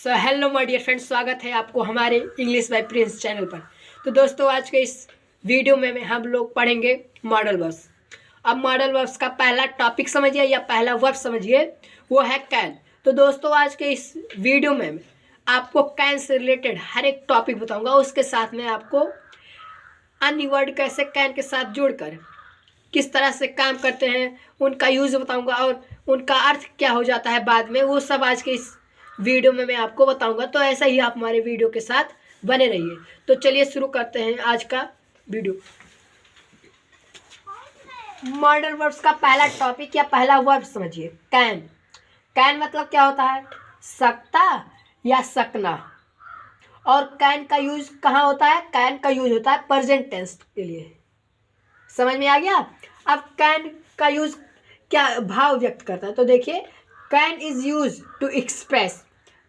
Hello my dear friends, स्वागत है आपको हमारे इंग्लिश बाय प्रिंस चैनल पर। तो दोस्तों, आज के इस वीडियो में हम लोग पढ़ेंगे मॉडल वर्ब्स। अब मॉडल वर्ब्स का पहला टॉपिक समझिए या पहला वर्ब समझिए, वो है कैन। तो दोस्तों, आज के इस वीडियो में आपको कैन से रिलेटेड हर एक टॉपिक बताऊंगा। उसके साथ में आपको अन्य वर्ड कैसे कैन के साथ जोड़कर किस तरह से काम करते हैं उनका यूज़ बताऊंगा और उनका अर्थ क्या हो जाता है बाद में, वो सब आज के इस वीडियो में मैं आपको बताऊंगा। तो ऐसा ही आप हमारे वीडियो के साथ बने रहिए। तो चलिए शुरू करते हैं आज का वीडियो। मॉडल वर्ब्स का पहला टॉपिक या पहला वर्ब समझिए, कैन। कैन मतलब क्या होता है? सकता या सकना। और कैन का यूज कहाँ होता है? कैन का यूज होता है प्रेजेंट टेंस के लिए। समझ में आ गया? अब कैन का यूज क्या भाव व्यक्त करता है? तो देखिए, can is use to express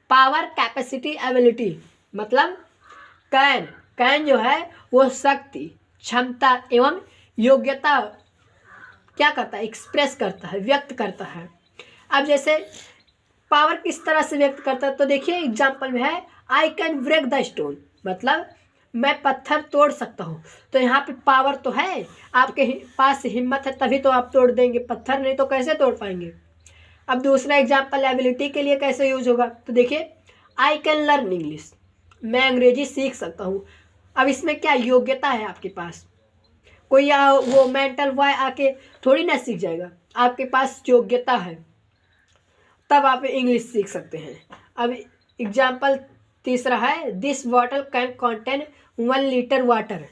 power, capacity, ability. मतलब कैन जो है वो शक्ति, क्षमता एवं योग्यता क्या करता है? एक्सप्रेस करता है, व्यक्त करता है। अब जैसे पावर किस तरह से व्यक्त करता है? तो देखिए एग्जाम्पल में है I can break the stone, मतलब मैं पत्थर तोड़ सकता हूँ। तो यहाँ पे पावर तो है, आपके पास हिम्मत है तभी तो आप तोड़ देंगे पत्थर, नहीं तो कैसे तोड़ पाएंगे। अब दूसरा एग्जाम्पल एबिलिटी के लिए कैसे यूज होगा? तो देखिए आई कैन लर्न इंग्लिश, मैं अंग्रेजी सीख सकता हूँ। अब इसमें क्या योग्यता है आपके पास? कोई वो मेंटल बॉय आके थोड़ी ना सीख जाएगा, आपके पास योग्यता है तब आप इंग्लिश सीख सकते हैं। अब एग्जाम्पल तीसरा है this bottle can contain 1 litre water,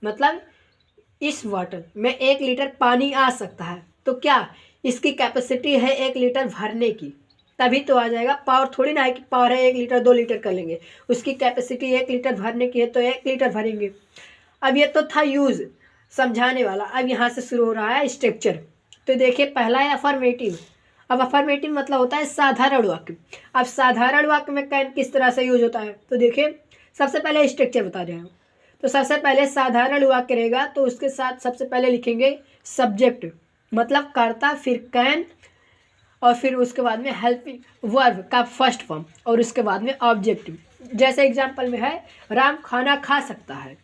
मतलब इस वाटर में 1 लीटर पानी आ सकता है। तो क्या इसकी कैपेसिटी है 1 लीटर भरने की, तभी तो आ जाएगा। पावर थोड़ी ना है कि पावर है 1 लीटर 2 लीटर कर लेंगे, उसकी कैपेसिटी 1 लीटर भरने की है तो 1 लीटर भरेंगे। अब ये तो था यूज समझाने वाला। अब यहाँ से शुरू हो रहा है स्ट्रक्चर। तो देखिए पहला है अफर्मेटिव। अब अफर्मेटिव मतलब होता है साधारण वाक्य। अब साधारण वाक्य में कैन किस तरह से यूज होता है? तो देखिए सबसे पहले स्ट्रक्चर बता रहे हैं। तो सबसे पहले साधारण वाक्य रहेगा तो उसके साथ सबसे पहले लिखेंगे सब्जेक्ट, मतलब कर्ता, फिर कैन, और फिर उसके बाद में हेल्पिंग वर्ब का फर्स्ट फॉर्म, और उसके बाद में ऑब्जेक्टिव। जैसे एग्जांपल में है राम खाना खा सकता है,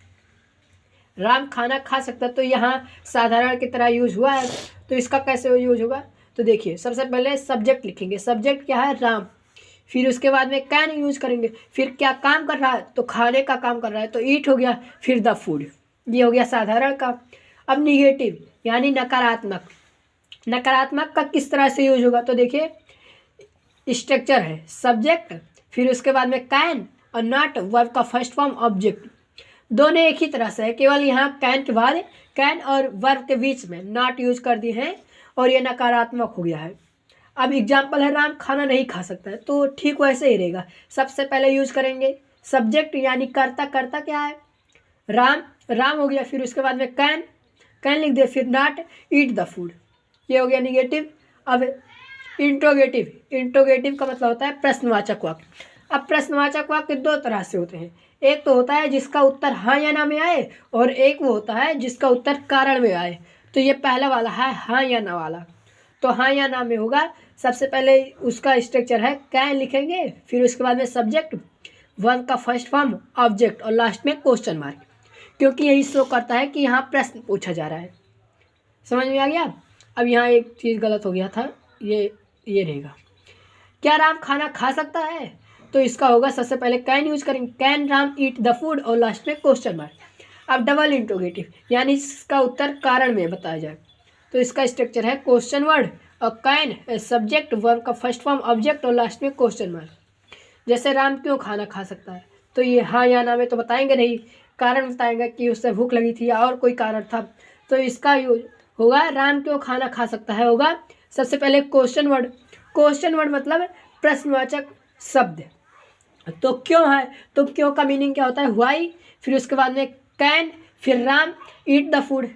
राम खाना खा सकता है, तो यहाँ साधारण की तरह यूज हुआ है। तो इसका कैसे यूज होगा? तो देखिए सबसे पहले सब्जेक्ट लिखेंगे, सब्जेक्ट क्या है? राम। फिर उसके बाद में कैन यूज करेंगे, फिर क्या काम कर रहा है? तो खाने का काम कर रहा है, तो ईट हो गया, फिर द फूड, ये हो गया साधारण का। अब निगेटिव यानी नकारात्मक। नकारात्मक का किस तरह से यूज होगा? तो देखिए स्ट्रक्चर है सब्जेक्ट, फिर उसके बाद में कैन और नॉट, वर्ब का फर्स्ट फॉर्म, ऑब्जेक्ट। दोनों एक ही तरह से है, केवल यहाँ कैन के बाद कैन और वर्ब के बीच में नॉट यूज कर दी है और ये नकारात्मक हो गया है। अब एग्जाम्पल है राम खाना नहीं खा सकता है, तो ठीक वैसे ही रहेगा। सबसे पहले यूज करेंगे सब्जेक्ट यानी कर्ता। कर्ता क्या है? राम, राम हो गया। फिर उसके बाद में कैन, कैन लिख दिया, फिर नॉट, ईट द फूड, ये हो गया निगेटिव। अब इंट्रोगेटिव, इंट्रोगेटिव का मतलब होता है प्रश्नवाचक वाक्य। अब प्रश्नवाचक वाक्य दो तरह से होते हैं, एक तो होता है जिसका उत्तर हाँ या ना में आए, और एक वो होता है जिसका उत्तर कारण में आए। तो ये पहला वाला है हाँ या ना वाला। तो हाँ या ना में होगा, सबसे पहले उसका स्ट्रक्चर है कैन लिखेंगे, फिर उसके बाद में सब्जेक्ट, वर्ब का फर्स्ट फॉर्म, ऑब्जेक्ट, और लास्ट में क्वेश्चन मार्क, क्योंकि यही शो करता है कि यहाँ प्रश्न पूछा जा रहा है। समझ में आ गया? अब यहाँ एक चीज़ गलत हो गया था, ये रहेगा क्या राम खाना खा सकता है? तो इसका होगा सबसे पहले कैन यूज करेंगे, can Ram eat the food, और लास्ट में क्वेश्चन मार्क। अब डबल इंट्रोगेटिव यानी इसका उत्तर कारण में बताया जाए, तो इसका स्ट्रक्चर है क्वेश्चन वर्ड और कैन सब्जेक्ट, वर्ब का फर्स्ट फॉर्म, ऑब्जेक्ट, और लास्ट में क्वेश्चन मार्क। जैसे राम क्यों खाना खा सकता है? तो ये हाँ या ना में तो बताएंगे नहीं, कारण बताएंगे कि उससे भूख लगी थी या और कोई कारण था। तो इसका यूज होगा राम क्यों खाना खा सकता है, होगा सबसे पहले क्वेश्चन वर्ड। क्वेश्चन वर्ड मतलब प्रश्नवाचक शब्द। तो क्यों है? तो क्यों का मीनिंग क्या होता है? व्हाई। फिर उसके बाद में कैन, फिर राम ईट द फूड,